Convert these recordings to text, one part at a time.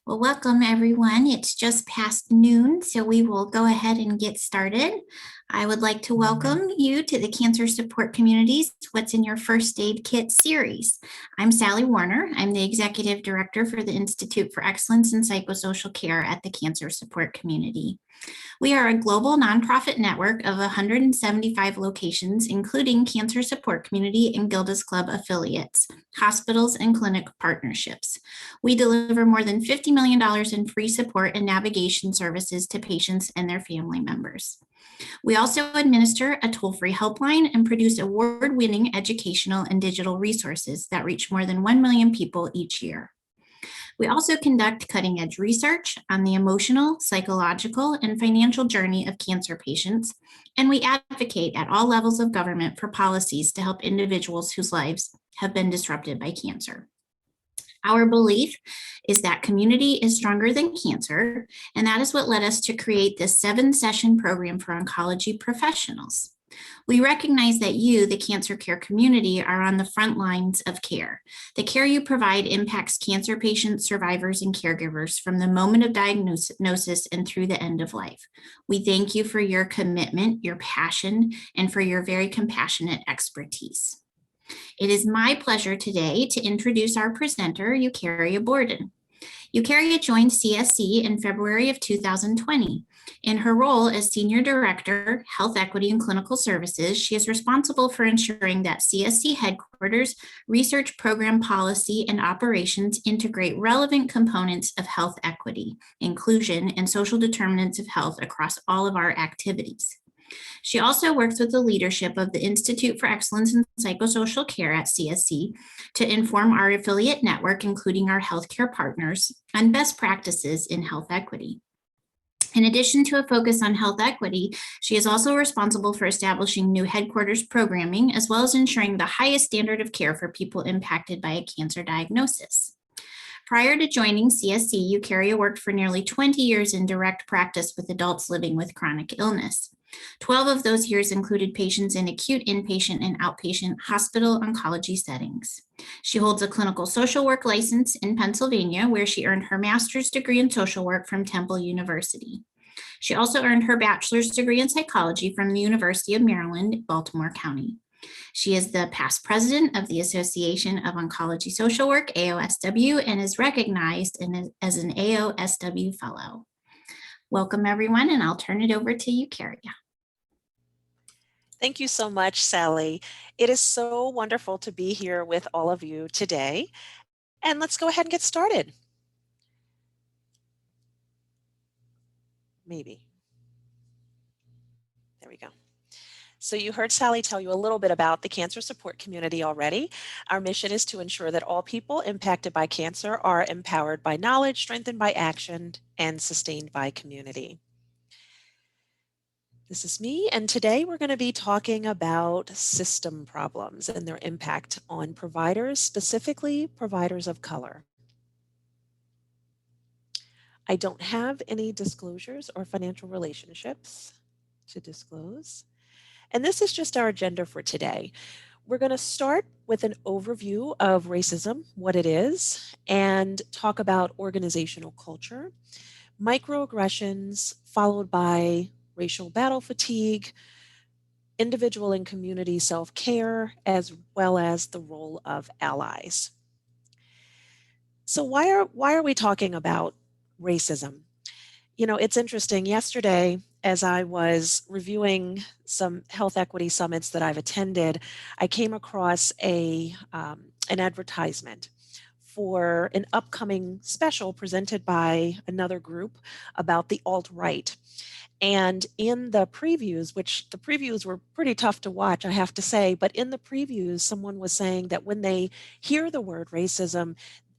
Well, welcome everyone. It's just past noon, so we will go ahead and get started. I would like to welcome you to the Cancer Support Community's What's in Your First Aid Kit series. I'm Sally Warner. I'm the Executive Director for the Institute for Excellence in Psychosocial Care at the Cancer Support Community. We are a global nonprofit network of 175 locations, including Cancer Support Community and Gilda's Club affiliates, hospitals, and clinic partnerships. We deliver more than $50 million in free support and navigation services to patients and their family members. We also administer a toll-free helpline and produce award-winning educational and digital resources that reach more than 1 million people each year. We also conduct cutting-edge research on the emotional, psychological, and financial journey of cancer patients, and we advocate at all levels of government for policies to help individuals whose lives have been disrupted by cancer. Our belief is that community is stronger than cancer, and that is what led us to create this 7-session program for oncology professionals. We recognize that you, the cancer care community, are on the front lines of care. The care you provide impacts cancer patients, survivors, and caregivers from the moment of diagnosis and through the end of life. We thank you for your commitment, your passion, and for your very compassionate expertise. It is my pleasure today to introduce our presenter, Eucharia Borden. Eucharia joined CSC in February of 2020. In her role as Senior Director, Health Equity and Clinical Services, she is responsible for ensuring that CSC headquarters, research program policy, and operations integrate relevant components of health equity, inclusion, and social determinants of health across all of our activities. She also works with the leadership of the Institute for Excellence in Psychosocial Care at CSC to inform our affiliate network, including our healthcare partners, on best practices in health equity. In addition to a focus on health equity, she is also responsible for establishing new headquarters programming, as well as ensuring the highest standard of care for people impacted by a cancer diagnosis. Prior to joining CSC, Eucharia worked for nearly 20 years in direct practice with adults living with chronic illness. 12 of those years included patients in acute inpatient and outpatient hospital oncology settings. She holds a clinical social work license in Pennsylvania, where she earned her master's degree in social work from Temple University. She also earned her bachelor's degree in psychology from the University of Maryland, Baltimore County. She is the past president of the Association of Oncology Social Work, AOSW, and is recognized as an AOSW fellow. Welcome, everyone, and I'll turn it over to Eucharia. Thank you so much, Sally. It is so wonderful to be here with all of you today. And let's go ahead and get started. Maybe. There we go. So you heard Sally tell you a little bit about the cancer support community already. Our mission is to ensure that all people impacted by cancer are empowered by knowledge, strengthened by action, and sustained by community. This is me, and today we're going to be talking about system problems and their impact on providers, specifically providers of color. I don't have any disclosures or financial relationships to disclose. And this is just our agenda for today. We're going to start with an overview of racism, what it is, and talk about organizational culture, microaggressions, followed by racial battle fatigue, individual and community self-care, as well as the role of allies. So why are we talking about racism? You know, it's interesting. Yesterday, as I was reviewing some health equity summits that I've attended, I came across an advertisement for an upcoming special presented by another group about the alt-right. And in the previews, which the previews were pretty tough to watch, I have to say, but in the previews, someone was saying that when they hear the word racism,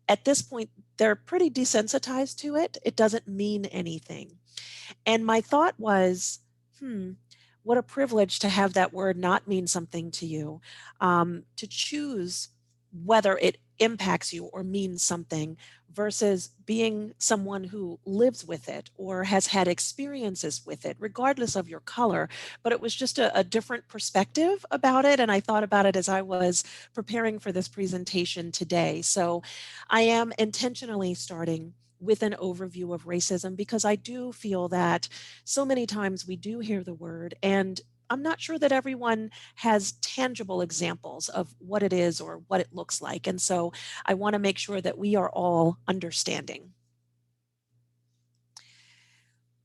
at this point, they're pretty desensitized to it. It doesn't mean anything. And my thought was, what a privilege to have that word not mean something to you, to choose whether it impacts you or means something versus being someone who lives with it or has had experiences with it, regardless of your color. But it was just a different perspective about it. And I thought about it as I was preparing for this presentation today. So I am intentionally starting with an overview of racism, because I do feel that so many times we do hear the word, and I'm not sure that everyone has tangible examples of what it is or what it looks like. And so I want to make sure that we are all understanding.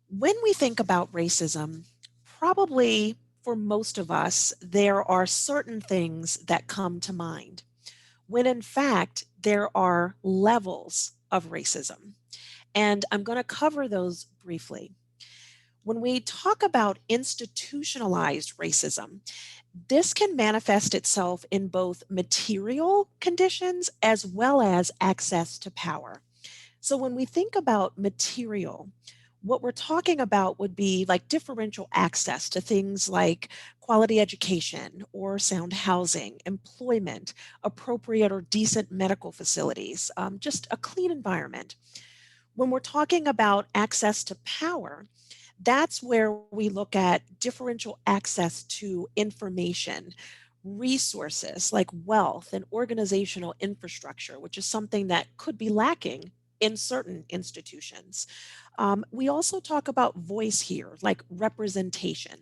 When we think about racism, probably for most of us, there are certain things that come to mind, when in fact, there are levels of racism. And I'm going to cover those briefly. When we talk about institutionalized racism, this can manifest itself in both material conditions as well as access to power. So when we think about material, what we're talking about would be like differential access to things like quality education or sound housing, employment, appropriate or decent medical facilities, just a clean environment. When we're talking about access to power, that's where we look at differential access to information, resources like wealth and organizational infrastructure, which is something that could be lacking in certain institutions. We also talk about voice here, like representation.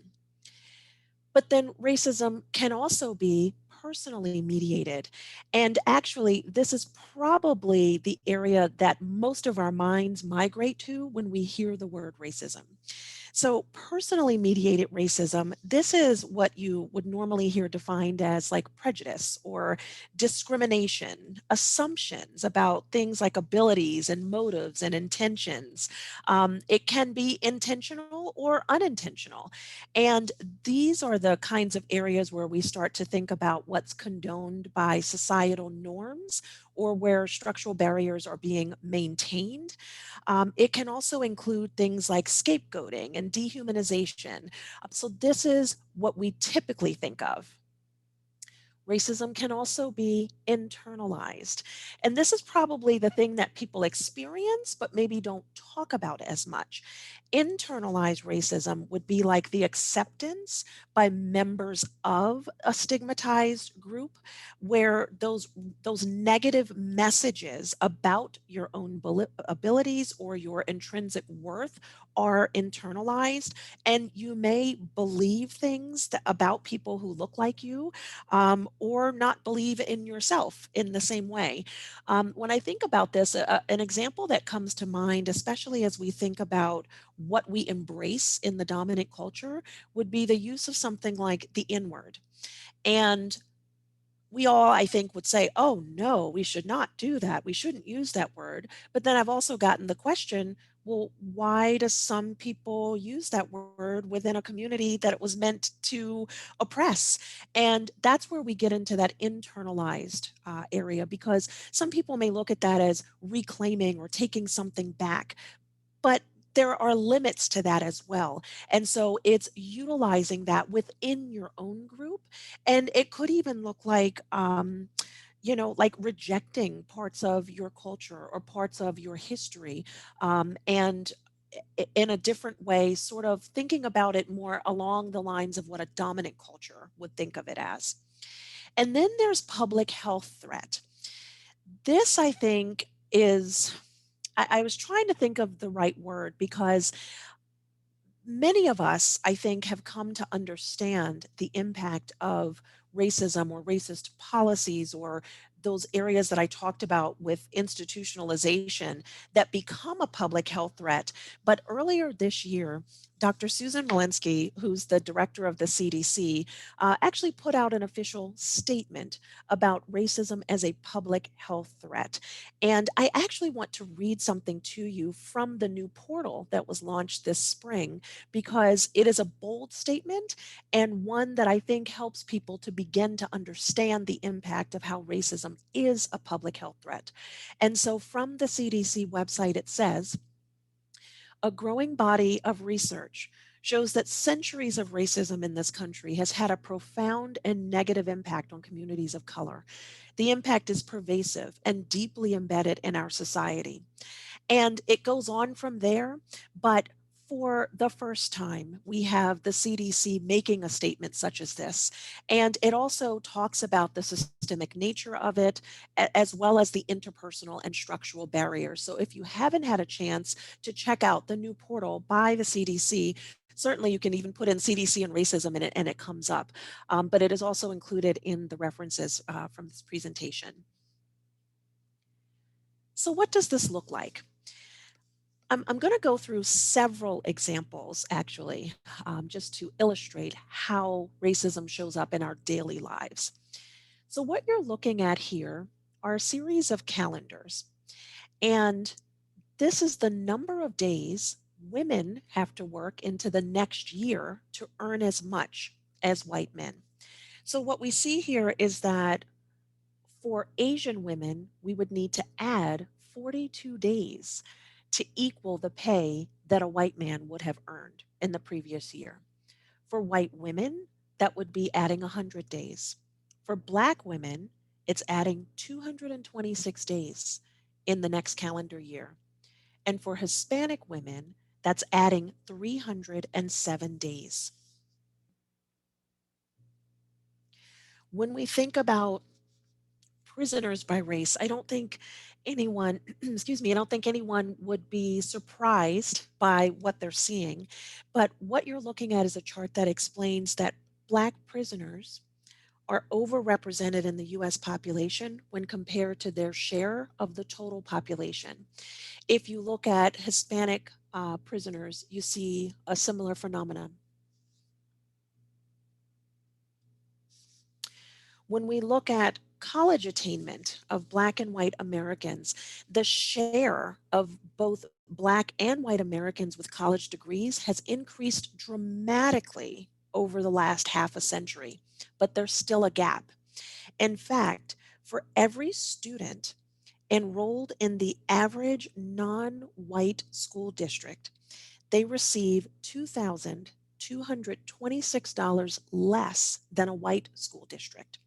But then racism can also be personally mediated. And actually, this is probably the area that most of our minds migrate to when we hear the word racism. So, personally mediated racism, this is what you would normally hear defined as like prejudice or discrimination, assumptions about things like abilities and motives and intentions. It can be intentional or unintentional. And these are the kinds of areas where we start to think about what's condoned by societal norms or where structural barriers are being maintained. It can also include things like scapegoating and dehumanization. So, this is what we typically think of. Racism can also be internalized. And this is probably the thing that people experience, but maybe don't talk about as much. Internalized racism would be like the acceptance by members of a stigmatized group, where those negative messages about your own abilities or your intrinsic worth are internalized. And you may believe things about people who look like you, or not believe in yourself in the same way. When I think about this, an example that comes to mind, especially as we think about what we embrace in the dominant culture, would be the use of something like the N word. And we all, I think, would say, oh, no, we should not do that. We shouldn't use that word. But then I've also gotten the question, well, why do some people use that word within a community that it was meant to oppress? And that's where we get into that internalized area, because some people may look at that as reclaiming or taking something back. But there are limits to that as well. And so it's utilizing that within your own group. And it could even look like, like rejecting parts of your culture or parts of your history, and in a different way, sort of thinking about it more along the lines of what a dominant culture would think of it as. And then there's public health threat. This, I think, is, I was trying to think of the right word, because many of us, I think, have come to understand the impact of racism or racist policies, or those areas that I talked about with institutionalization that become a public health threat. But earlier this year, Dr. Susan Malinsky, who's the director of the CDC, actually put out an official statement about racism as a public health threat. And I actually want to read something to you from the new portal that was launched this spring, because it is a bold statement and one that I think helps people to begin to understand the impact of how racism is a public health threat. And so from the CDC website, it says, a growing body of research shows that centuries of racism in this country has had a profound and negative impact on communities of color. The impact is pervasive and deeply embedded in our society. And it goes on from there, but for the first time, we have the CDC making a statement such as this. And it also talks about the systemic nature of it, as well as the interpersonal and structural barriers. So if you haven't had a chance to check out the new portal by the CDC, certainly you can even put in CDC and racism in it and it comes up. But it is also included in the references from this presentation. So what does this look like? I'm going to go through several examples, actually, just to illustrate how racism shows up in our daily lives. So what you're looking at here are a series of calendars. And this is the number of days women have to work into the next year to earn as much as white men. So what we see here is that for Asian women, we would need to add 42 days to equal the pay that a white man would have earned in the previous year. For white women, that would be adding 100 days. For Black women, it's adding 226 days in the next calendar year. And for Hispanic women, that's adding 307 days. When we think about prisoners by race, I don't think anyone, excuse me, I don't think anyone would be surprised by what they're seeing. But what you're looking at is a chart that explains that Black prisoners are overrepresented in the US population when compared to their share of the total population. If you look at Hispanic prisoners, you see a similar phenomenon. When we look at college attainment of Black and white Americans, the share of both Black and white Americans with college degrees has increased dramatically over the last half a century, but there's still a gap. In fact, for every student enrolled in the average non-white school district, they receive $2,226 less than a white school district.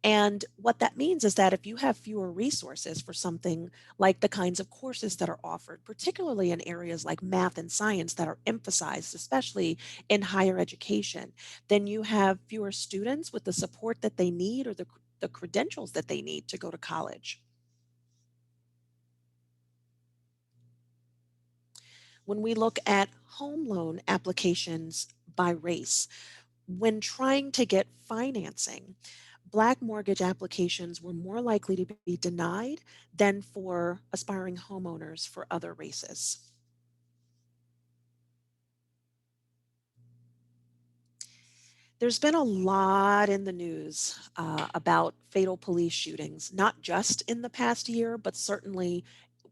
And what that means is that if you have fewer resources for something like the kinds of courses that are offered, particularly in areas like math and science that are emphasized, especially in higher education, then you have fewer students with the support that they need or the credentials that they need to go to college. When we look at home loan applications by race, when trying to get financing, Black mortgage applications were more likely to be denied than for aspiring homeowners for other races. There's been a lot in the news about fatal police shootings, not just in the past year, but certainly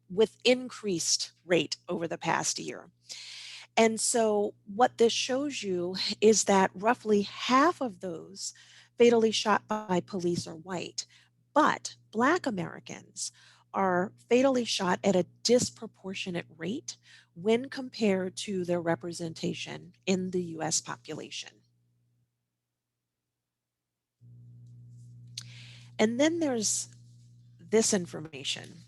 with increased rate over the past year. And so, what this shows you is that roughly half of those fatally shot by police are white, but Black Americans are fatally shot at a disproportionate rate when compared to their representation in the US population. And then there's this information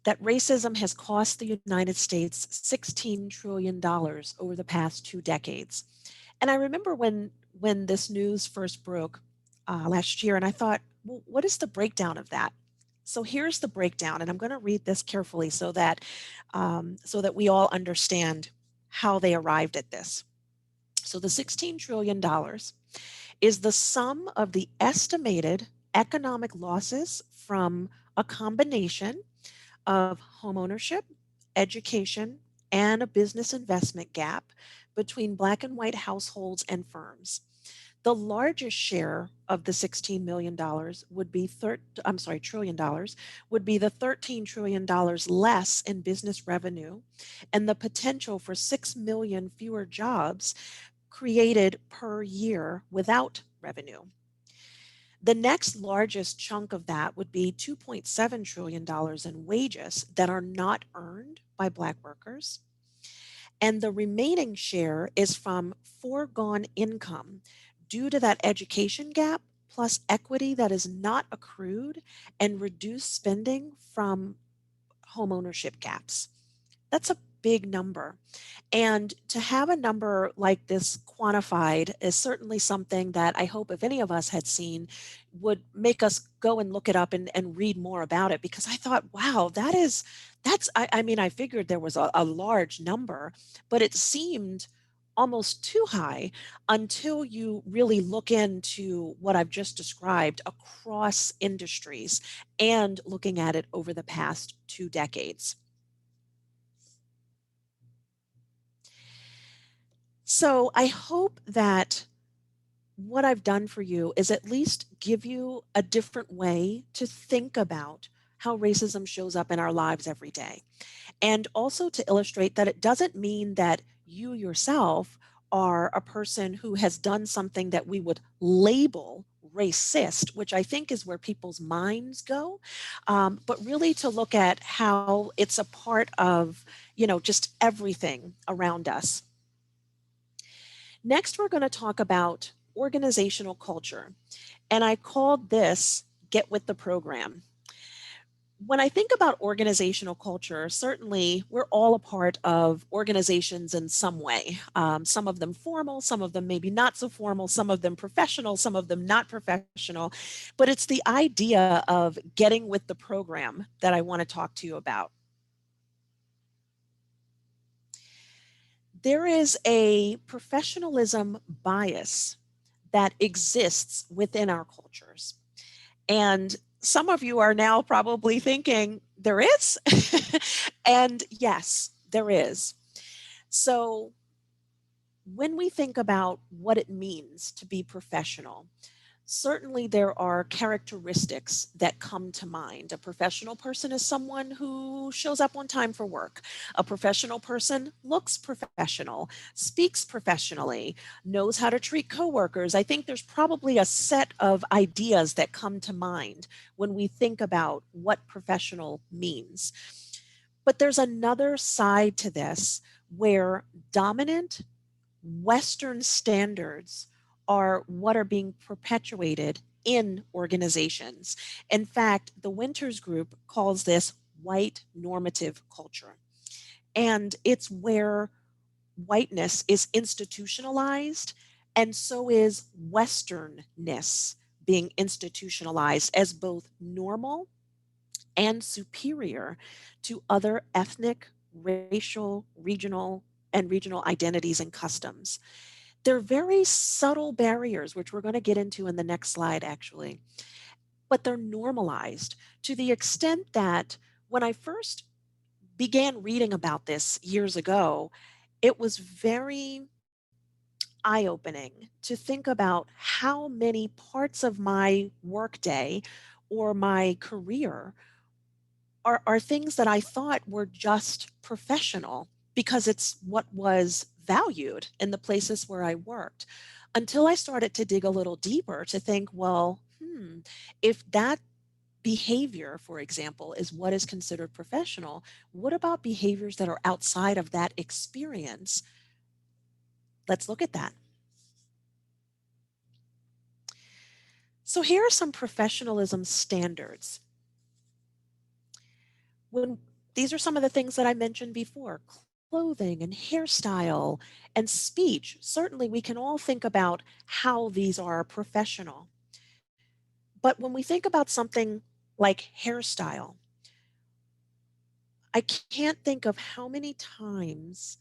that racism has cost the United States $16 trillion over the past 2 decades. And I remember when this news first broke last year, and I thought, well, what is the breakdown of that? So here's the breakdown, and I'm going to read this carefully so that we all understand how they arrived at this. So the $16 trillion is the sum of the estimated economic losses from a combination of homeownership, education, and a business investment gap between Black and white households and firms. The largest share of the $16 trillion would be the $13 trillion less in business revenue and the potential for 6 million fewer jobs created per year without revenue. The next largest chunk of that would be $2.7 trillion in wages that are not earned by Black workers. And the remaining share is from foregone income due to that education gap plus equity that is not accrued and reduced spending from homeownership gaps. That's a big number. And to have a number like this quantified is certainly something that I hope if any of us had seen would make us go and look it up and read more about it, because I thought, wow, I mean, I figured there was a large number, but it seemed almost too high until you really look into what I've just described across industries and looking at it over the past 2 decades. So I hope that what I've done for you is at least give you a different way to think about how racism shows up in our lives every day. And also to illustrate that it doesn't mean that you yourself are a person who has done something that we would label racist, which I think is where people's minds go, but really to look at how it's a part of, just everything around us. Next, we're going to talk about organizational culture, and I called this Get with the Program. When I think about organizational culture, certainly we're all a part of organizations in some way. Some of them formal, some of them maybe not so formal, some of them professional, some of them not professional. But it's the idea of getting with the program that I want to talk to you about. There is a professionalism bias that exists within our cultures. And some of you are now probably thinking, there is? And yes, there is. So when we think about what it means to be professional, certainly there are characteristics that come to mind. A professional person is someone who shows up on time for work. A professional person looks professional, speaks professionally, knows how to treat coworkers. I think there's probably a set of ideas that come to mind when we think about what professional means. But there's another side to this where dominant Western standards are what are being perpetuated in organizations. In fact, the Winters Group calls this white normative culture. And it's where whiteness is institutionalized, and so is Westernness being institutionalized as both normal and superior to other ethnic, racial, regional identities and customs. They're very subtle barriers, which we're going to get into in the next slide, actually, but they're normalized to the extent that when I first began reading about this years ago, it was very eye opening to think about how many parts of my workday or my career are things that I thought were just professional because it's what was valued in the places where I worked. Until I started to dig a little deeper to think, well, if that behavior, for example, is what is considered professional, what about behaviors that are outside of that experience? Let's look at that. So here are some professionalism standards. When these are some of the things that I mentioned before, clothing and hairstyle and speech. Certainly we can all think about how these are professional. But when we think about something like hairstyle, I can't think of how many times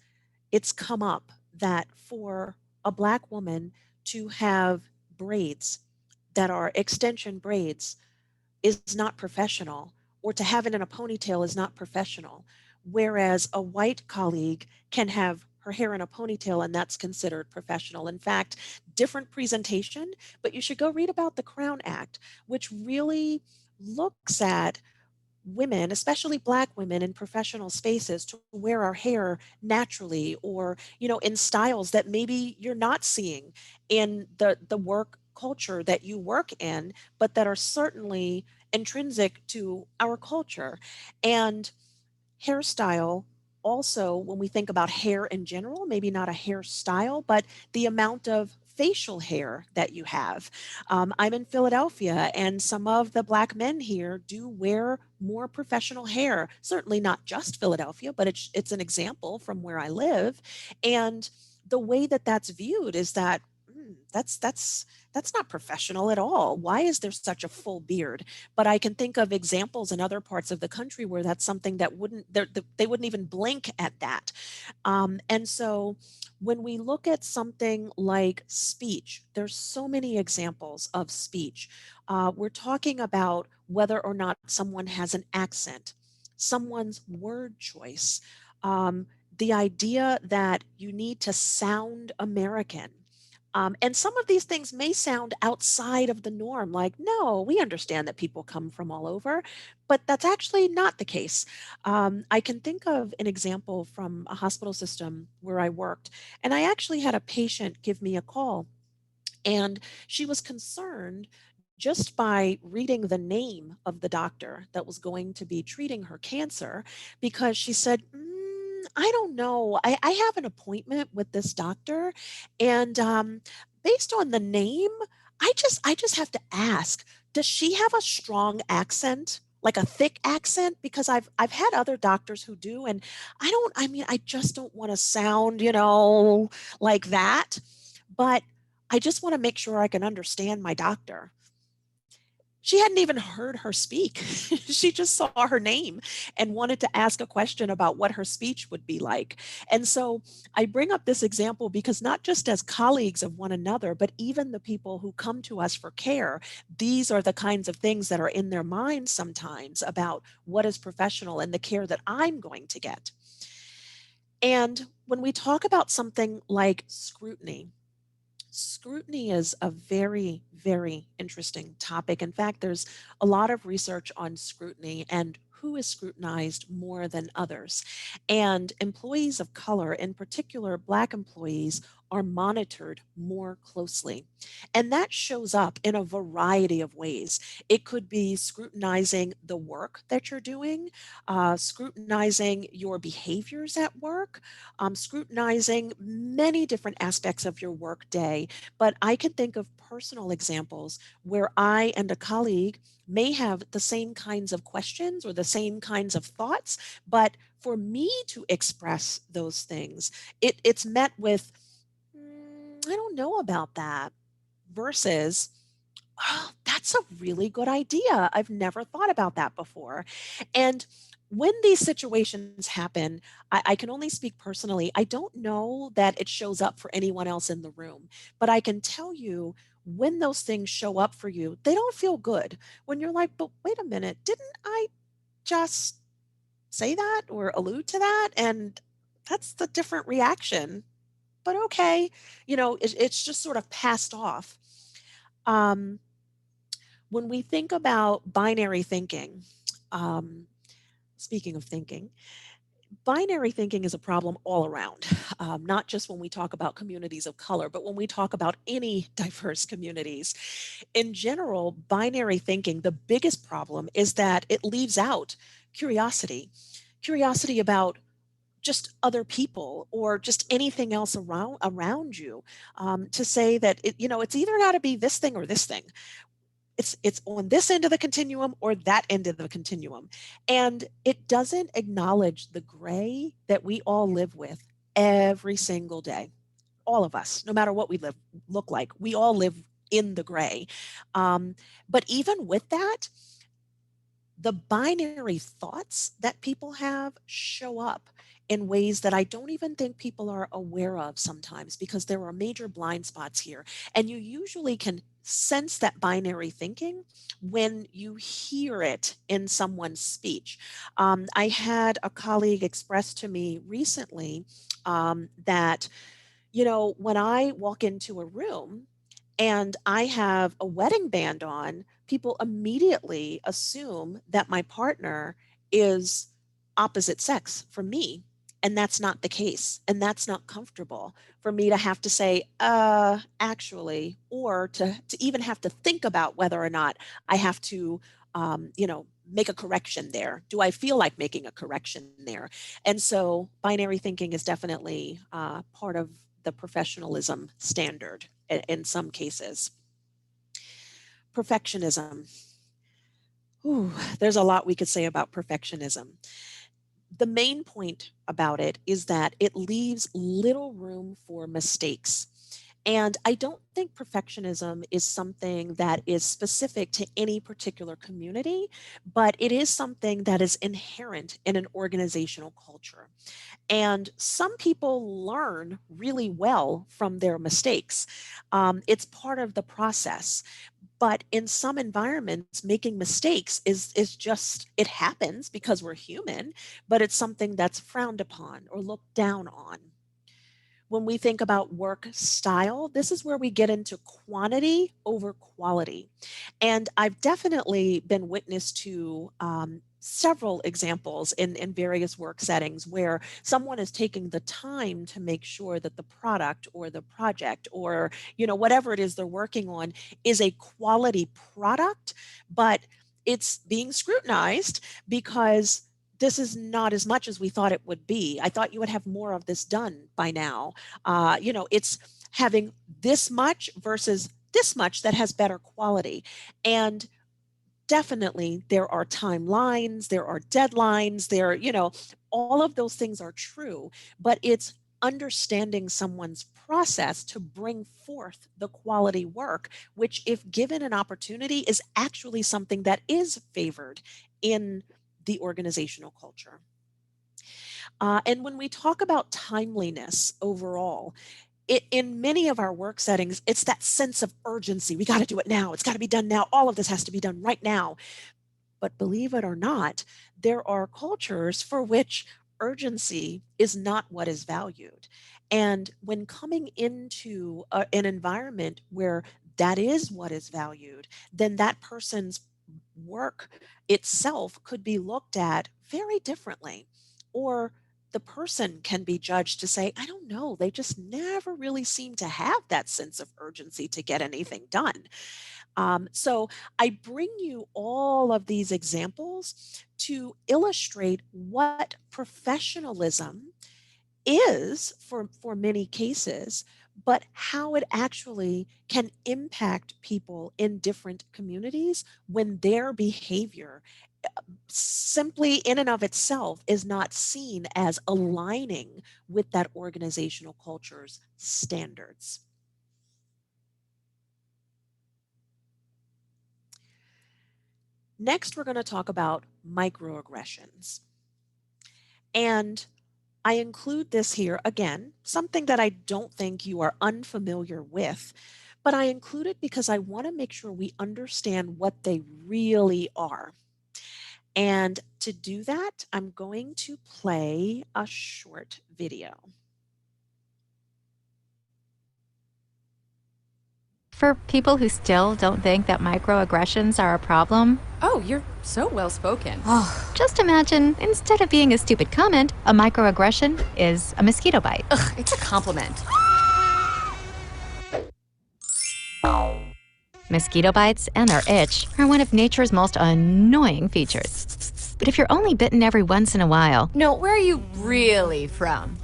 it's come up that for a Black woman to have braids that are extension braids is not professional, or to have it in a ponytail is not professional. Whereas a white colleague can have her hair in a ponytail and that's considered professional. In fact, different presentation, but you should go read about the Crown Act, which really looks at women, especially Black women in professional spaces, to wear our hair naturally or, in styles that maybe you're not seeing in the work culture that you work in, but that are certainly intrinsic to our culture. And hairstyle also, when we think about hair in general, maybe not a hairstyle, but the amount of facial hair that you have. I'm in Philadelphia, and some of the Black men here do wear more professional hair. Certainly not just Philadelphia, but it's an example from where I live. And the way that that's viewed is that that's not professional at all. Why is there such a full beard? But I can think of examples in other parts of the country where that's something that they wouldn't even blink at that. And so when we look at something like speech, there's so many examples of speech. We're talking about whether or not someone has an accent, someone's word choice, the idea that you need to sound American. And some of these things may sound outside of the norm, like, no, we understand that people come from all over, but that's actually not the case. I can think of an example from a hospital system where I worked, and I actually had a patient give me a call, and she was concerned just by reading the name of the doctor that was going to be treating her cancer, because she said, I don't know. I have an appointment with this doctor, and based on the name, I just have to ask, does she have a strong accent? Like a thick accent? Because I've had other doctors who do, and I just don't want to sound, like that. But I just want to make sure I can understand my doctor. She hadn't even heard her speak. She just saw her name and wanted to ask a question about what her speech would be like. And so I bring up this example because not just as colleagues of one another, but even the people who come to us for care, these are the kinds of things that are in their minds sometimes about what is professional and the care that I'm going to get. And when we talk about something like scrutiny, scrutiny is a very, very interesting topic. In fact, there's a lot of research on scrutiny and who is scrutinized more than others. And employees of color, in particular, Black employees, are monitored more closely. And that shows up in a variety of ways. It could be scrutinizing the work that you're doing, scrutinizing your behaviors at work, scrutinizing many different aspects of your work day. But I can think of personal examples where I and a colleague may have the same kinds of questions or the same kinds of thoughts, but for me to express those things, it's met with, I don't know about that, versus, oh, that's a really good idea. I've never thought about that before. And when these situations happen, I can only speak personally. I don't know that it shows up for anyone else in the room, but I can tell you when those things show up for you, they don't feel good. When you're like, but wait a minute, didn't I just say that or allude to that? And that's the different reaction. But okay, it's just sort of passed off. Um, when we think about binary thinking, um, speaking of thinking, binary thinking is a problem all around, not just when we talk about communities of color, but when we talk about any diverse communities. In general, binary thinking, the biggest problem is that it leaves out curiosity, curiosity about just other people or just anything else around you, to say that it's either got to be this thing or this thing. It's on this end of the continuum or that end of the continuum. And it doesn't acknowledge the gray that we all live with every single day. All of us, no matter what we look like, we all live in the gray. But even with that, the binary thoughts that people have show up in ways that I don't even think people are aware of sometimes, because there are major blind spots here. And you usually can sense that binary thinking when you hear it in someone's speech. I had a colleague express to me recently that, when I walk into a room and I have a wedding band on, people immediately assume that my partner is opposite sex from me. And that's not the case. And that's not comfortable for me to have to say, actually, or to even have to think about whether or not I have to, make a correction there. Do I feel like making a correction there? And so binary thinking is definitely part of the professionalism standard. in some cases. Perfectionism. Ooh, there's a lot we could say about perfectionism. The main point about it is that it leaves little room for mistakes. And I don't think perfectionism is something that is specific to any particular community, but it is something that is inherent in an organizational culture. And some people learn really well from their mistakes. It's part of the process. But in some environments, making mistakes is just, it happens because we're human, but it's something that's frowned upon or looked down on. When we think about work style, this is where we get into quantity over quality. And I've definitely been witness to several examples in various work settings where someone is taking the time to make sure that the product or the project or whatever it is they're working on is a quality product, but it's being scrutinized because this is not as much as we thought it would be. I thought you would have more of this done by now. It's having this much versus this much that has better quality. And definitely there are timelines, there are deadlines, all of those things are true, but it's understanding someone's process to bring forth the quality work, which, if given an opportunity, is actually something that is favored in the organizational culture. And when we talk about timeliness overall, in many of our work settings, it's that sense of urgency. We got to do it now. It's got to be done now. All of this has to be done right now. But believe it or not, there are cultures for which urgency is not what is valued. And when coming into an environment where that is what is valued, then that person's work itself could be looked at very differently. Or the person can be judged to say, I don't know, they just never really seem to have that sense of urgency to get anything done. So I bring you all of these examples to illustrate what professionalism is for many cases, but how it actually can impact people in different communities when their behavior simply in and of itself is not seen as aligning with that organizational culture's standards. Next, we're going to talk about microaggressions. And I include this here, again, something that I don't think you are unfamiliar with, but I include it because I want to make sure we understand what they really are. And to do that, I'm going to play a short video. For people who still don't think that microaggressions are a problem, Oh, you're so well spoken. just imagine instead of being a stupid comment, a microaggression is a mosquito bite. Ugh, it's a compliment. Mosquito bites and their itch are one of nature's most annoying features. But if you're only bitten every once in a while, No, where are you really from?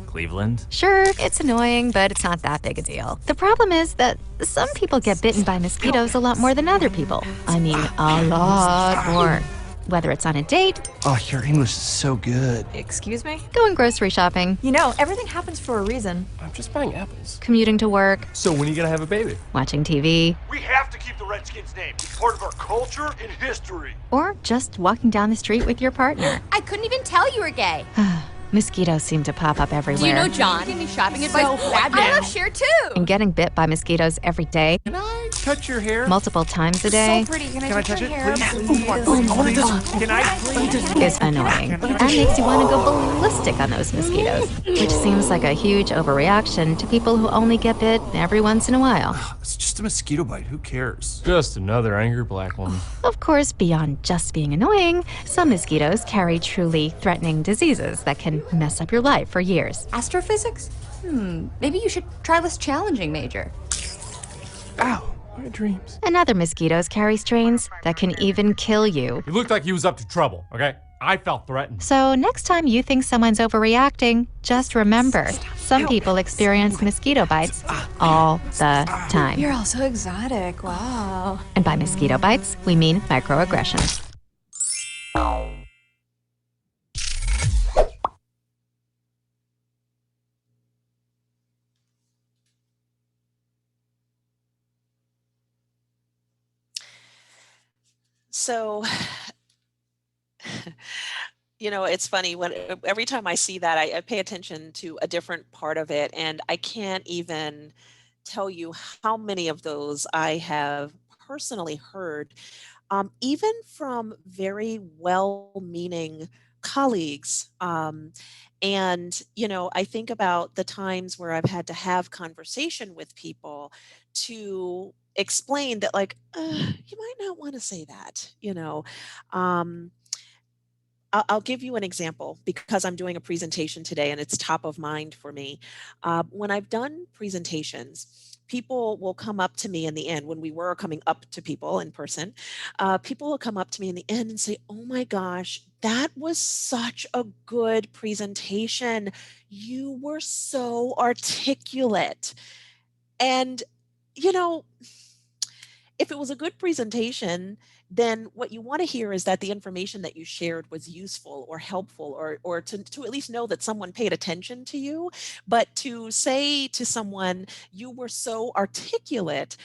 Cleveland? sure, it's annoying, but it's not that big a deal. The problem is that some people get bitten by mosquitoes a lot more than other people. I mean, a lot more. Whether it's on a date, Oh, your English is so good. Excuse me? going grocery shopping, You know, everything happens for a reason. I'm just buying apples. commuting to work, So when are you gonna have a baby? watching TV, We have to keep the Redskins name. It's part of our culture and history. or just walking down the street with your partner. I couldn't even tell you were gay. Mosquitoes seem to pop up everywhere. Do you know John? Give me shopping advice. I love Cher too. And getting bit by mosquitoes every day, Can I touch your hair? multiple times a day, So pretty. Can Can I touch your it, hair, please? I want to touch. Can I please? is annoying. And makes you want to go ballistic on those mosquitoes, which seems like a huge overreaction to people who only get bit every once in a while. It's just a mosquito bite. Who cares? Just another angry black woman. Of course, beyond just being annoying, some mosquitoes carry truly threatening diseases that can mess up your life for years. Astrophysics? Maybe you should try this challenging major. Ow, my dreams. And other mosquitoes carry strains that can even kill you. He looked like he was up to trouble, okay? I felt threatened. So next time you think someone's overreacting, just remember, Some people experience mosquito bites all the time. You're all so exotic. Wow. And by mosquito bites, we mean microaggressions. So, it's funny every time I see that, I pay attention to a different part of it, and I can't even tell you how many of those I have personally heard, even from very well-meaning colleagues. And I think about the times where I've had to have conversation with people to explain that, like, you might not want to say that. Um, I'll give you an example because I'm doing a presentation today and it's top of mind for me. When I've done presentations, people will come up to me in the end when we were coming up to people in person. People will come up to me in the end and say, "Oh my gosh, that was such a good presentation. You were so articulate." And, you know, if it was a good presentation, then what you want to hear is that the information that you shared was useful or helpful, or to at least know that someone paid attention to you. But to say to someone, "You were so articulate,"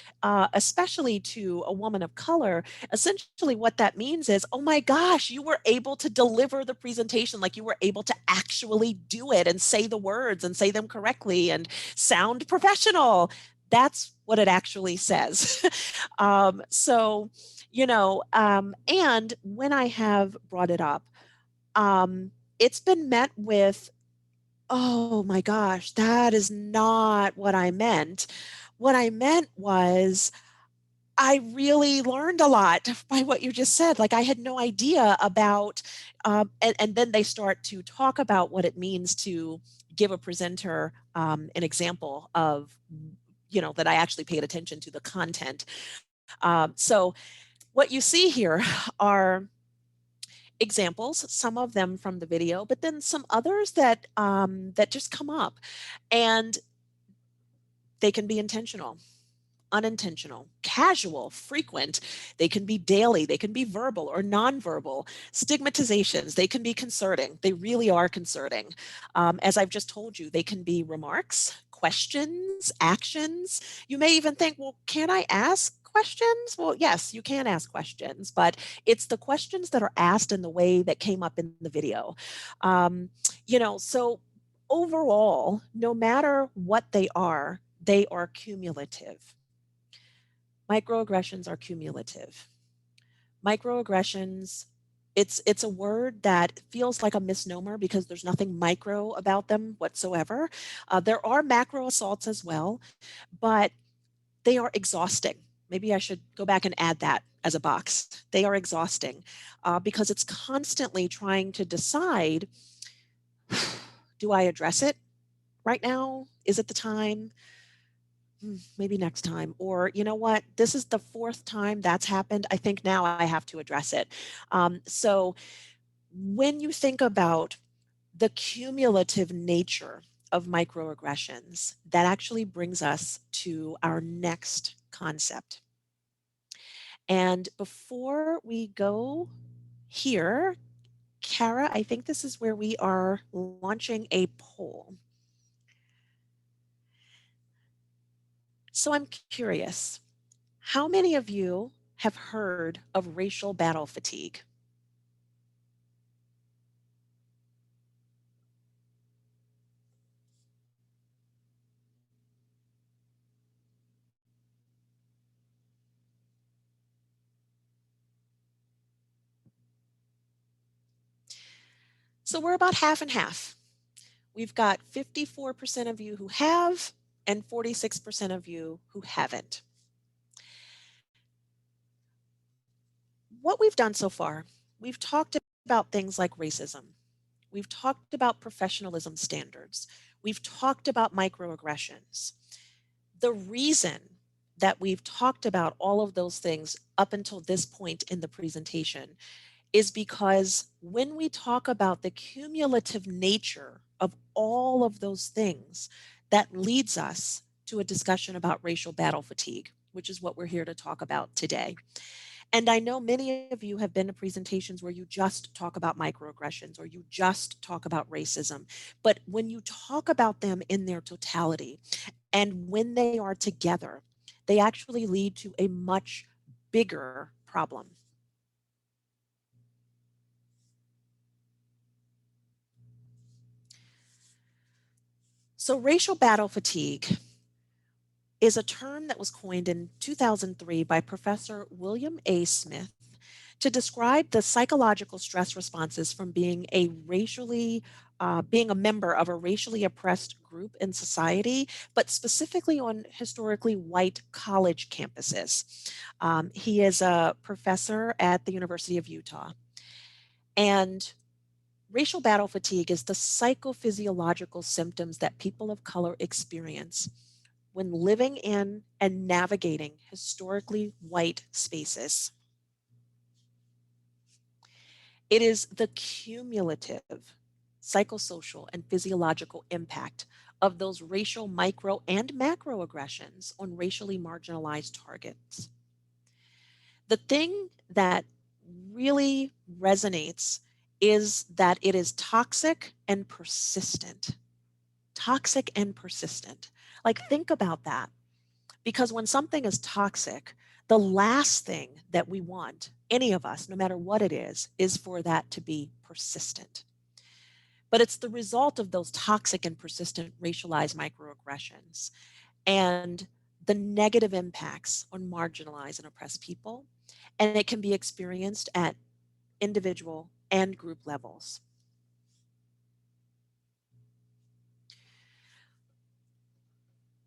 especially to a woman of color, essentially what that means is, "Oh my gosh, you were able to deliver the presentation, like you were able to actually do it and say the words and say them correctly and sound professional." That's what it actually says. And when I have brought it up, it's been met with, "Oh my gosh, that is not what I meant. What I meant was, I really learned a lot by what you just said. Like, I had no idea about," and then they start to talk about what it means to give a presenter an example of, that I actually paid attention to the content. So what you see here are examples, some of them from the video, but then some others that just come up, and they can be intentional, unintentional, casual, frequent. They can be daily. They can be verbal or nonverbal. Stigmatizations, they can be concerning. They really are concerning. As I've just told you, they can be remarks, questions, actions. You may even think, well, can I ask questions? Well, yes, you can ask questions, but it's the questions that are asked in the way that came up in the video. So overall, no matter what they are cumulative. Microaggressions are cumulative. Microaggressions, it's a word that feels like a misnomer because there's nothing micro about them whatsoever. There are macro assaults as well, but they are exhausting. Maybe I should go back and add that as a box. They are exhausting because it's constantly trying to decide, do I address it right now? Is it the time? Maybe next time. Or, you know what, this is the fourth time that's happened. I think now I have to address it. So when you think about the cumulative nature of microaggressions, that actually brings us to our next concept. And before we go here, Kara, I think this is where we are launching a poll. So I'm curious, how many of you have heard of racial battle fatigue? So we're about half and half. We've got 54% of you who have and 46% of you who haven't. What we've done so far, we've talked about things like racism. We've talked about professionalism standards. We've talked about microaggressions. The reason that we've talked about all of those things up until this point in the presentation is because when we talk about the cumulative nature of all of those things, that leads us to a discussion about racial battle fatigue, which is what we're here to talk about today. And I know many of you have been to presentations where you just talk about microaggressions or you just talk about racism. But when you talk about them in their totality and when they are together, they actually lead to a much bigger problem. So racial battle fatigue is a term that was coined in 2003 by Professor William A. Smith to describe the psychological stress responses from being being a member of a racially oppressed group in society, but specifically on historically white college campuses. He is a professor at the University of Utah. And racial battle fatigue is the psychophysiological symptoms that people of color experience when living in and navigating historically white spaces. It is the cumulative psychosocial and physiological impact of those racial micro and macroaggressions on racially marginalized targets. The thing that really resonates is that it is toxic and persistent. Toxic and persistent. Like, think about that. Because when something is toxic, the last thing that we want, any of us, no matter what it is for that to be persistent. But it's the result of those toxic and persistent racialized microaggressions and the negative impacts on marginalized and oppressed people. And it can be experienced at individual and group levels.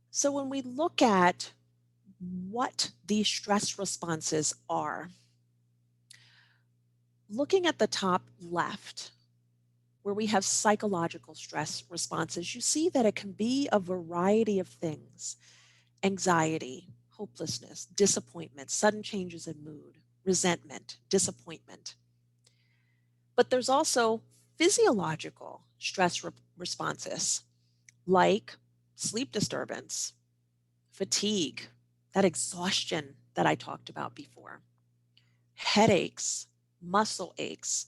So when we look at what these stress responses are, looking at the top left, where we have psychological stress responses, you see that it can be a variety of things: anxiety, hopelessness, disappointment, sudden changes in mood, resentment, disappointment. But there's also physiological stress responses like sleep disturbance, fatigue, that exhaustion that I talked about before, headaches, muscle aches.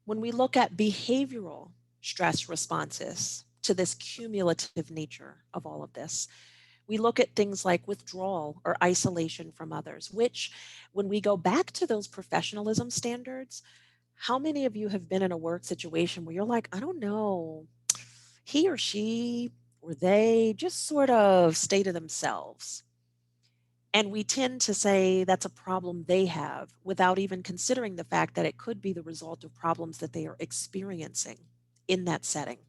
When we look at behavioral stress responses to this cumulative nature of all of this, we look at things like withdrawal or isolation from others, which, when we go back to those professionalism standards, how many of you have been in a work situation where you're like, I don't know, he or she or they just sort of stay to themselves? And we tend to say that's a problem they have without even considering the fact that it could be the result of problems that they are experiencing in that setting.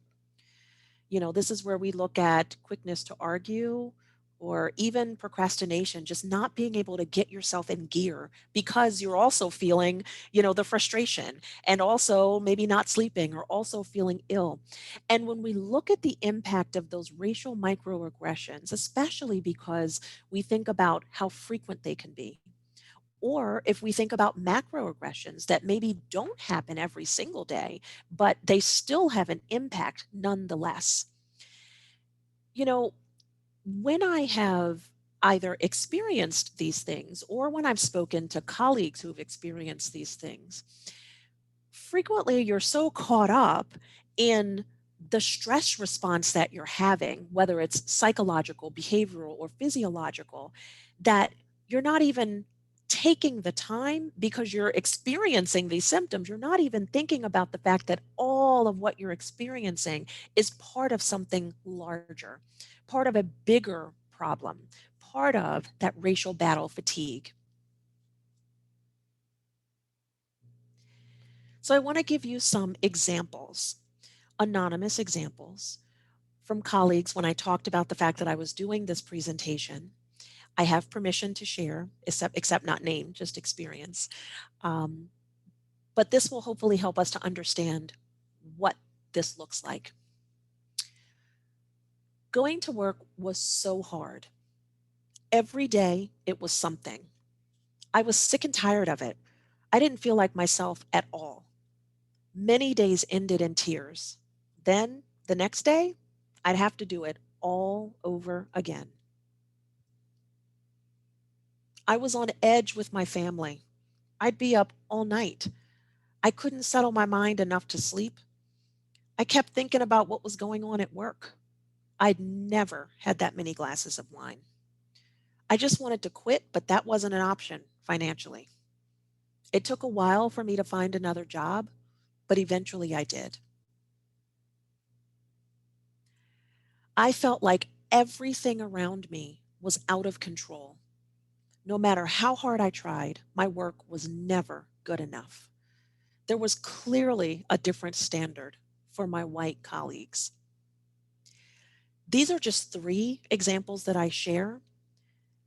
You know, this is where we look at quickness to argue or even procrastination, just not being able to get yourself in gear because you're also feeling, the frustration and also maybe not sleeping or also feeling ill. And when we look at the impact of those racial microaggressions, especially because we think about how frequent they can be, or if we think about macroaggressions that maybe don't happen every single day, but they still have an impact nonetheless. When I have either experienced these things or when I've spoken to colleagues who've experienced these things, frequently you're so caught up in the stress response that you're having, whether it's psychological, behavioral, or physiological, that you're not even taking the time, because you're experiencing these symptoms. You're not even thinking about the fact that all of what you're experiencing is part of something larger, part of a bigger problem, part of that racial battle fatigue. So I want to give you some examples, anonymous examples from colleagues when I talked about the fact that I was doing this presentation. I have permission to share, except not name, just experience. But this will hopefully help us to understand what this looks like. Going to work was so hard. Every day it was something. I was sick and tired of it. I didn't feel like myself at all. Many days ended in tears. Then, the next day, I'd have to do it all over again. I was on edge with my family. I'd be up all night. I couldn't settle my mind enough to sleep. I kept thinking about what was going on at work. I'd never had that many glasses of wine. I just wanted to quit, but that wasn't an option financially. It took a while for me to find another job, but eventually I did. I felt like everything around me was out of control. No matter how hard I tried, my work was never good enough. There was clearly a different standard for my white colleagues. These are just 3 examples that I share,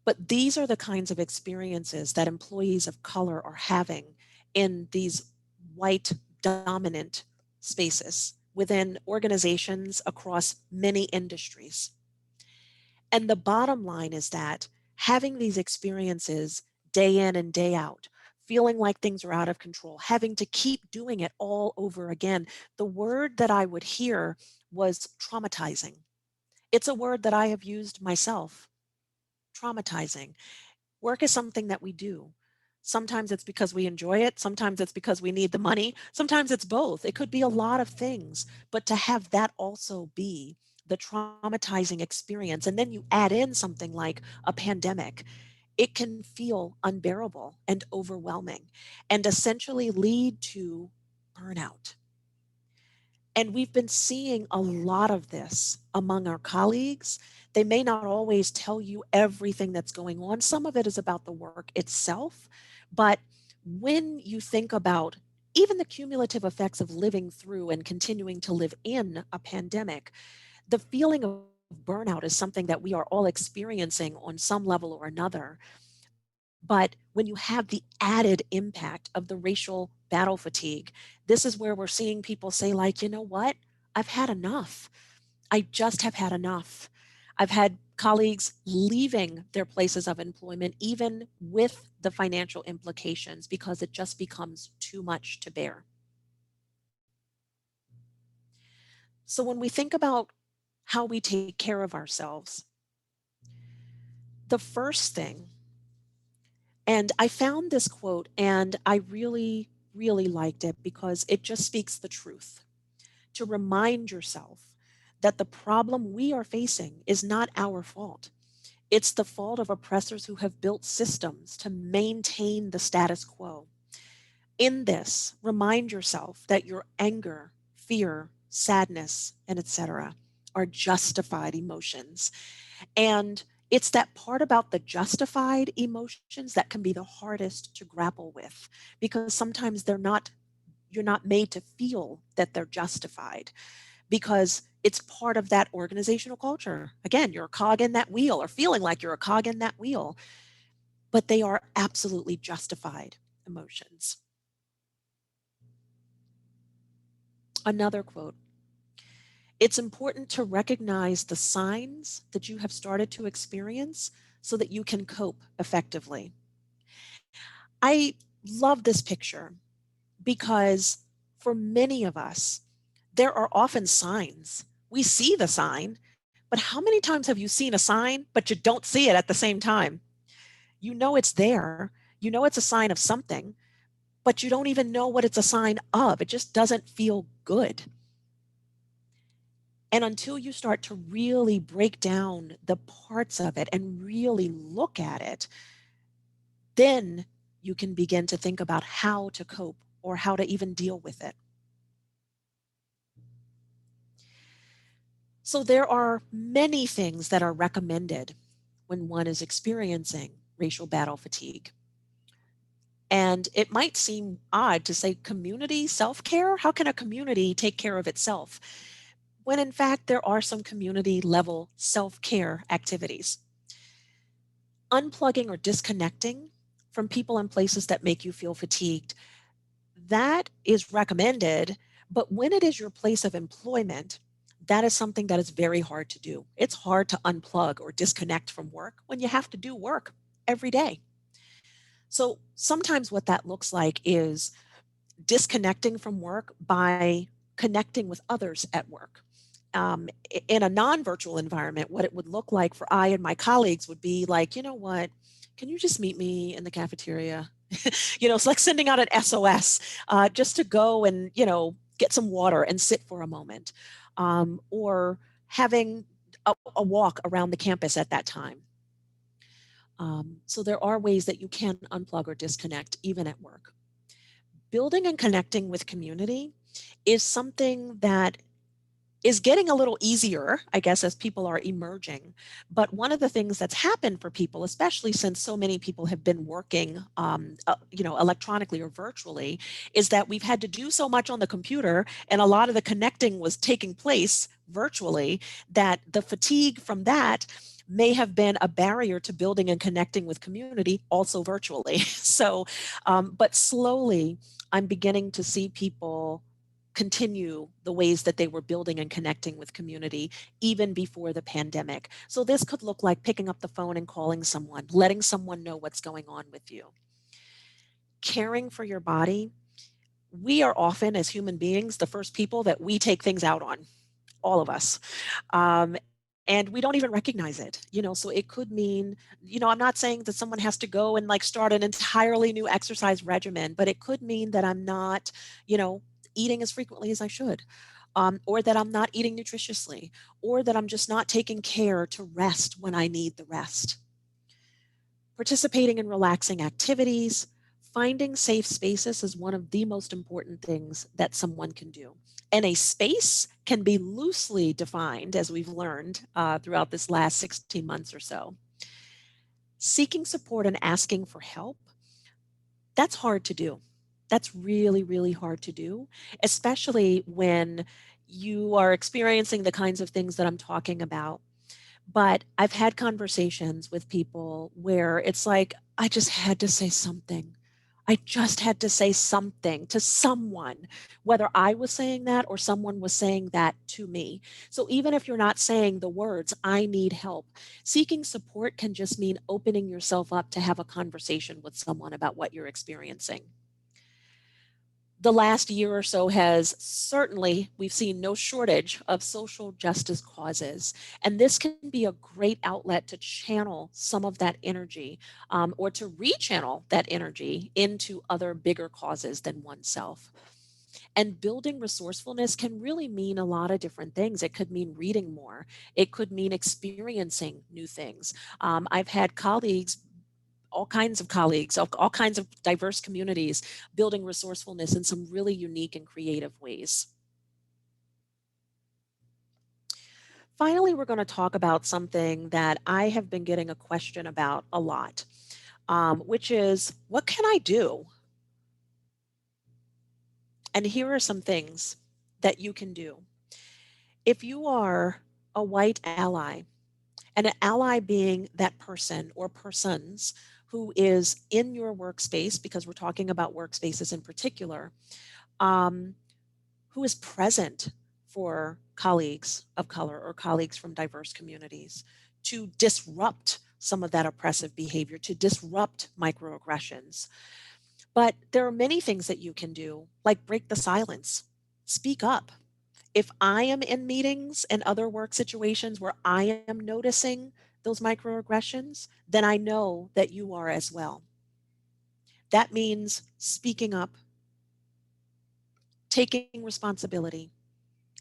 but these are the kinds of experiences that employees of color are having in these white dominant spaces within organizations across many industries. And the bottom line is that having these experiences day in and day out, feeling like things are out of control, having to keep doing it all over again, the word that I would hear was traumatizing. It's a word that I have used myself, traumatizing. Work is something that we do. Sometimes it's because we enjoy it. Sometimes it's because we need the money. Sometimes it's both. It could be a lot of things. But to have that also be the traumatizing experience, and then you add in something like a pandemic, it can feel unbearable and overwhelming and essentially lead to burnout. And we've been seeing a lot of this among our colleagues. They may not always tell you everything that's going on. Some of it is about the work itself. But when you think about even the cumulative effects of living through and continuing to live in a pandemic, the feeling of burnout is something that we are all experiencing on some level or another. But when you have the added impact of the racial battle fatigue, this is where we're seeing people say, like, you know what? I've had enough. I just have had enough. I've had colleagues leaving their places of employment, even with the financial implications, because it just becomes too much to bear. So when we think about how we take care of ourselves, the first thing, and I found this quote and I really, really liked it because it just speaks the truth. To remind yourself that the problem we are facing is not our fault. It's the fault of oppressors who have built systems to maintain the status quo. In this, remind yourself that your anger, fear, sadness, and etc. are justified emotions. And it's that part about the justified emotions that can be the hardest to grapple with, because sometimes you're not made to feel that they're justified because it's part of that organizational culture. Again, you're a cog in that wheel or feeling like you're a cog in that wheel, but they are absolutely justified emotions. Another quote: it's important to recognize the signs that you have started to experience so that you can cope effectively. I love this picture because for many of us, there are often signs. We see the sign, but how many times have you seen a sign, but you don't see it at the same time? You know it's there. You know it's a sign of something, but you don't even know what it's a sign of. It just doesn't feel good. And until you start to really break down the parts of it and really look at it, then you can begin to think about how to cope or how to even deal with it. So there are many things that are recommended when one is experiencing racial battle fatigue. And it might seem odd to say community self-care. How can a community take care of itself? When in fact, there are some community level self-care activities. Unplugging or disconnecting from people and places that make you feel fatigued, that is recommended, but when it is your place of employment, that is something that is very hard to do. It's hard to unplug or disconnect from work when you have to do work every day. So sometimes what that looks like is disconnecting from work by connecting with others at work. In a non-virtual environment, what it would look like for I and my colleagues would be like, you know what, can you just meet me in the cafeteria? It's like sending out an SOS just to go and, get some water and sit for a moment, or having a walk around the campus at that time. So there are ways that you can unplug or disconnect even at work. Building and connecting with community is something that is getting a little easier, I guess, as people are emerging. But one of the things that's happened for people, especially since so many people have been working, electronically or virtually, is that we've had to do so much on the computer, and a lot of the connecting was taking place virtually, that the fatigue from that may have been a barrier to building and connecting with community also virtually. So, but slowly, I'm beginning to see people continue the ways that they were building and connecting with community even before the pandemic. So this could look like picking up the phone and calling someone, letting someone know what's going on with you. Caring for your body. We are often, as human beings, the first people that we take things out on, all of us. And we don't even recognize it, so it could mean, I'm not saying that someone has to go and like start an entirely new exercise regimen, but it could mean that I'm not, eating as frequently as I should, or that I'm not eating nutritiously, or that I'm just not taking care to rest when I need the rest. Participating in relaxing activities, finding safe spaces is one of the most important things that someone can do. And a space can be loosely defined, as we've learned throughout this last 16 months or so. Seeking support and asking for help, that's hard to do. That's really, really hard to do, especially when you are experiencing the kinds of things that I'm talking about. But I've had conversations with people where it's like, I just had to say something. I just had to say something to someone, whether I was saying that or someone was saying that to me. So even if you're not saying the words, I need help, seeking support can just mean opening yourself up to have a conversation with someone about what you're experiencing. The last year or so has certainly, we've seen no shortage of social justice causes. And this can be a great outlet to channel some of that energy, or to rechannel that energy into other bigger causes than oneself. And building resourcefulness can really mean a lot of different things. It could mean reading more. It could mean experiencing new things. I've had colleagues, all kinds of colleagues, all kinds of diverse communities, building resourcefulness in some really unique and creative ways. Finally, we're going to talk about something that I have been getting a question about a lot, which is, what can I do? And here are some things that you can do. If you are a white ally, and an ally being that person or persons who is in your workspace, because we're talking about workspaces in particular, who is present for colleagues of color or colleagues from diverse communities to disrupt some of that oppressive behavior, to disrupt microaggressions. But there are many things that you can do, like break the silence, speak up. If I am in meetings and other work situations where I am noticing those microaggressions, then I know that you are as well. That means speaking up, taking responsibility,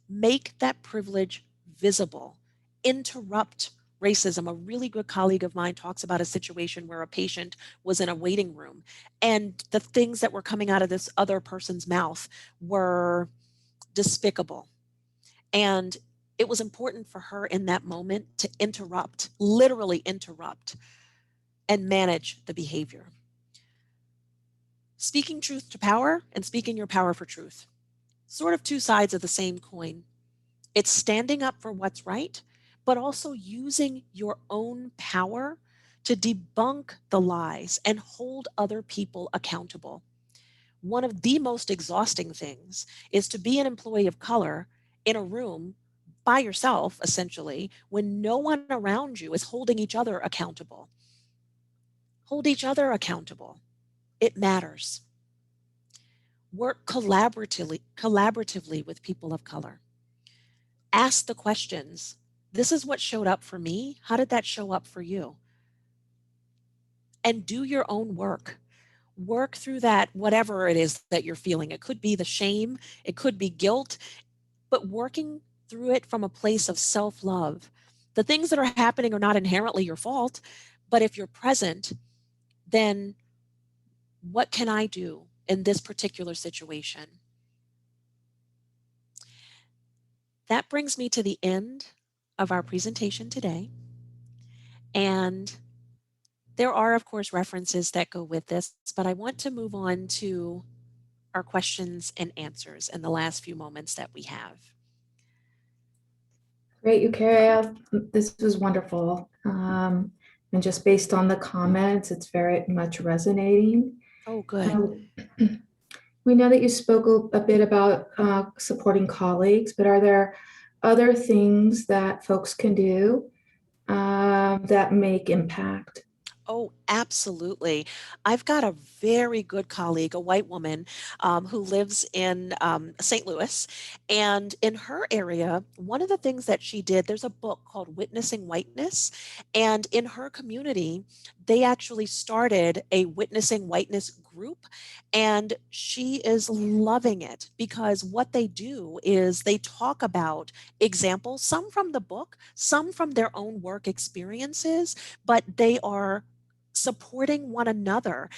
make that privilege visible, interrupt racism. A really good colleague of mine talks about a situation where a patient was in a waiting room and the things that were coming out of this other person's mouth were despicable. And it was important for her in that moment to interrupt, literally interrupt, and manage the behavior. Speaking truth to power and speaking your power for truth. Sort of two sides of the same coin. It's standing up for what's right, but also using your own power to debunk the lies and hold other people accountable. One of the most exhausting things is to be an employee of color in a room by yourself, essentially, when no one around you is holding each other accountable. Hold each other accountable. It matters. Work collaboratively with people of color. Ask the questions. This is what showed up for me. How did that show up for you? And do your own work. Work through that, whatever it is that you're feeling. It could be the shame, it could be guilt, but working through it from a place of self-love. The things that are happening are not inherently your fault, but if you're present, then what can I do in this particular situation? That brings me to the end of our presentation today. And there are, of course, references that go with this, but I want to move on to our questions and answers in the last few moments that we have. Great, Eucharia. This was wonderful. And just based on the comments, it's very much resonating. Oh, good. We know that you spoke a bit about supporting colleagues, but are there other things that folks can do that make impact? Oh, absolutely. I've got a very good colleague, a white woman who lives in St. Louis. And in her area, one of the things that she did, there's a book called Witnessing Whiteness. And in her community, they actually started a Witnessing Whiteness group. And she is loving it because what they do is they talk about examples, some from the book, some from their own work experiences, but they are supporting one another,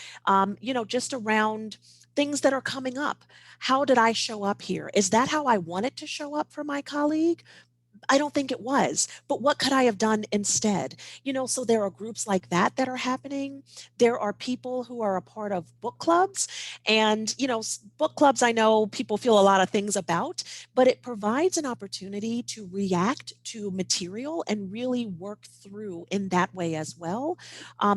just around things that are coming up. How did I show up here? Is that how I wanted to show up for my colleague? I don't think it was, but what could I have done instead? So there are groups like that that are happening. There are people who are a part of book clubs, and, book clubs, I know people feel a lot of things about, but it provides an opportunity to react to material and really work through in that way as well.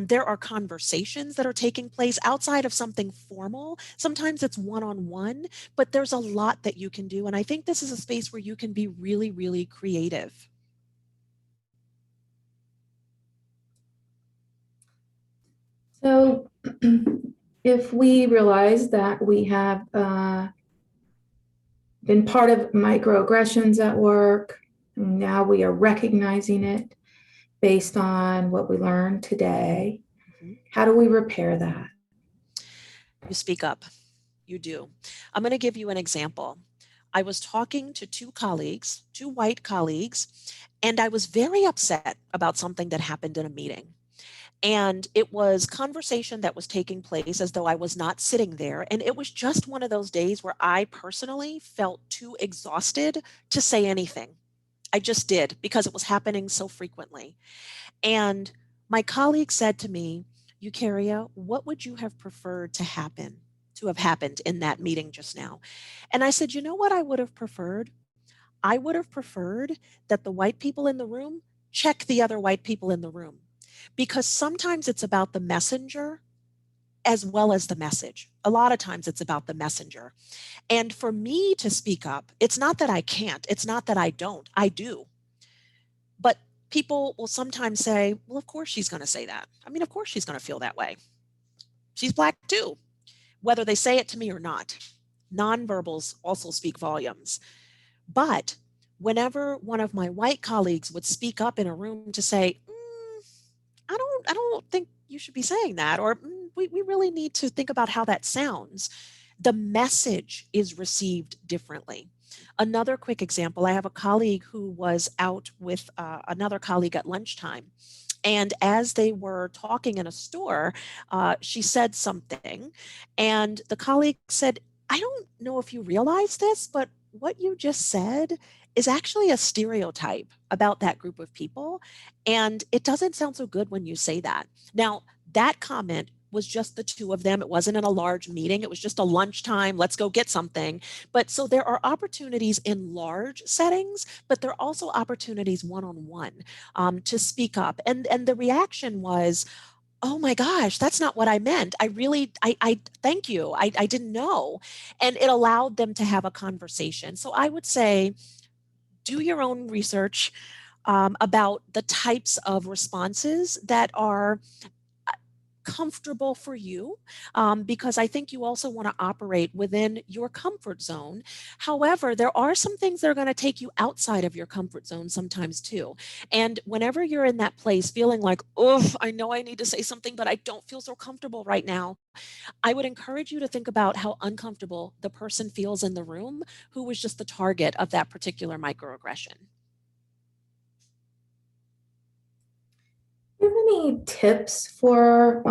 There are conversations that are taking place outside of something formal. Sometimes it's one-on-one, but there's a lot that you can do. And I think this is a space where you can be really, really creative. So if we realize that we have been part of microaggressions at work, and now we are recognizing it based on what we learned today, how do we repair that? You speak up. You do. I'm going to give you an example. I was talking to two white colleagues, and I was very upset about something that happened in a meeting. And it was conversation that was taking place as though I was not sitting there. And it was just one of those days where I personally felt too exhausted to say anything. I just did, because it was happening so frequently. And my colleague said to me, Eucharia, what would you have preferred to have happened in that meeting just now? And I said, you know what I would have preferred? I would have preferred that the white people in the room check the other white people in the room, because sometimes it's about the messenger as well as the message. A lot of times it's about the messenger. And for me to speak up, it's not that I can't, it's not that I don't, I do. But people will sometimes say, well, of course she's going to say that. I mean, of course she's going to feel that way. She's Black too, whether they say it to me or not. Nonverbals also speak volumes. But whenever one of my white colleagues would speak up in a room to say, I don't think you should be saying that, or we really need to think about how that sounds, the message is received differently. Another quick example, I have a colleague who was out with another colleague at lunchtime. And as they were talking in a store, she said something, and the colleague said, I don't know if you realize this, but what you just said is actually a stereotype about that group of people. And it doesn't sound so good when you say that. Now, that comment was just the two of them. It wasn't in a large meeting. It was just a lunchtime, let's go get something. But so there are opportunities in large settings, but there are also opportunities one-on-one to speak up. And the reaction was, oh my gosh, that's not what I meant. I thank you. I didn't know. And it allowed them to have a conversation. So I would say, do your own research about the types of responses that are comfortable for you, because I think you also want to operate within your comfort zone. However, there are some things that are going to take you outside of your comfort zone sometimes too. And whenever you're in that place feeling like, oh, I know I need to say something, but I don't feel so comfortable right now, I would encourage you to think about how uncomfortable the person feels in the room who was just the target of that particular microaggression. Do you have any tips for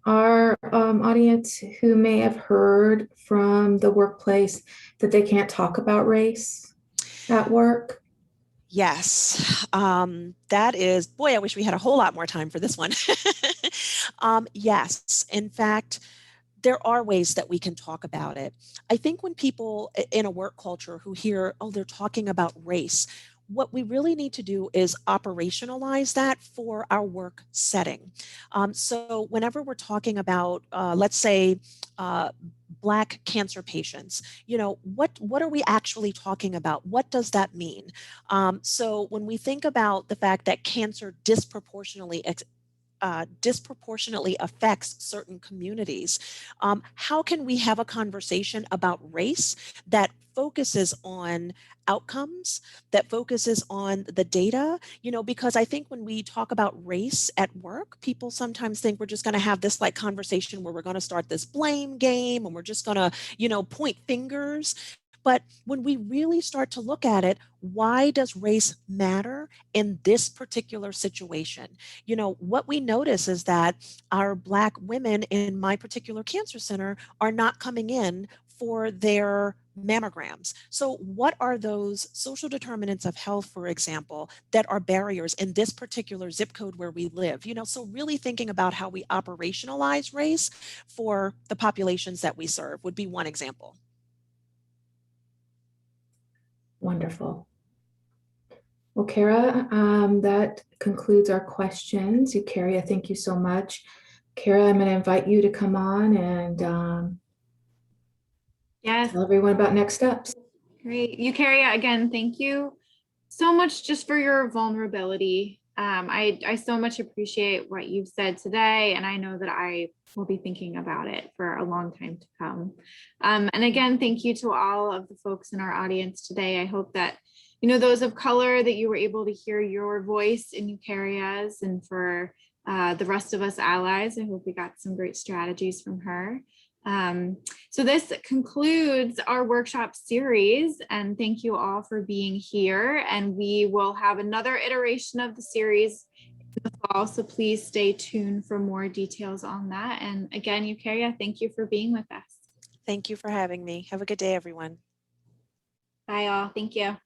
our audience who may have heard from the workplace that they can't talk about race at work? Yes, that is, boy, I wish we had a whole lot more time for this one. Yes, in fact, there are ways that we can talk about it. I think when people in a work culture who hear, oh, they're talking about race, what we really need to do is operationalize that for our work setting. So whenever we're talking about, let's say, Black cancer patients, what are we actually talking about? What does that mean? So when we think about the fact that cancer disproportionately affects certain communities, how can we have a conversation about race that focuses on outcomes, that focuses on the data? Because I think when we talk about race at work, people sometimes think we're just going to have this like conversation where we're going to start this blame game and we're just going to, point fingers. But when we really start to look at it, why does race matter in this particular situation? What we notice is that our Black women in my particular cancer center are not coming in for their mammograms. So what are those social determinants of health, for example, that are barriers in this particular zip code where we live? So really thinking about how we operationalize race for the populations that we serve would be one example. Wonderful. Well, Kara, that concludes our questions. Eucharia, thank you so much. Kara, I'm going to invite you to come on and Yes, tell everyone about next steps. great. Eucharia, again, thank you so much just for your vulnerability. I so much appreciate what you've said today, and I know that I will be thinking about it for a long time to come. And again, thank you to all of the folks in our audience today. I hope that, those of color, that you were able to hear your voice in Eucharia's, and for the rest of us allies, I hope we got some great strategies from her. So this concludes our workshop series, and thank you all for being here, and we will have another iteration of the series in the fall, so please stay tuned for more details on that. And again, Eucharia, thank you for being with us. Thank you for having me. Have a good day, everyone. Bye all. Thank you.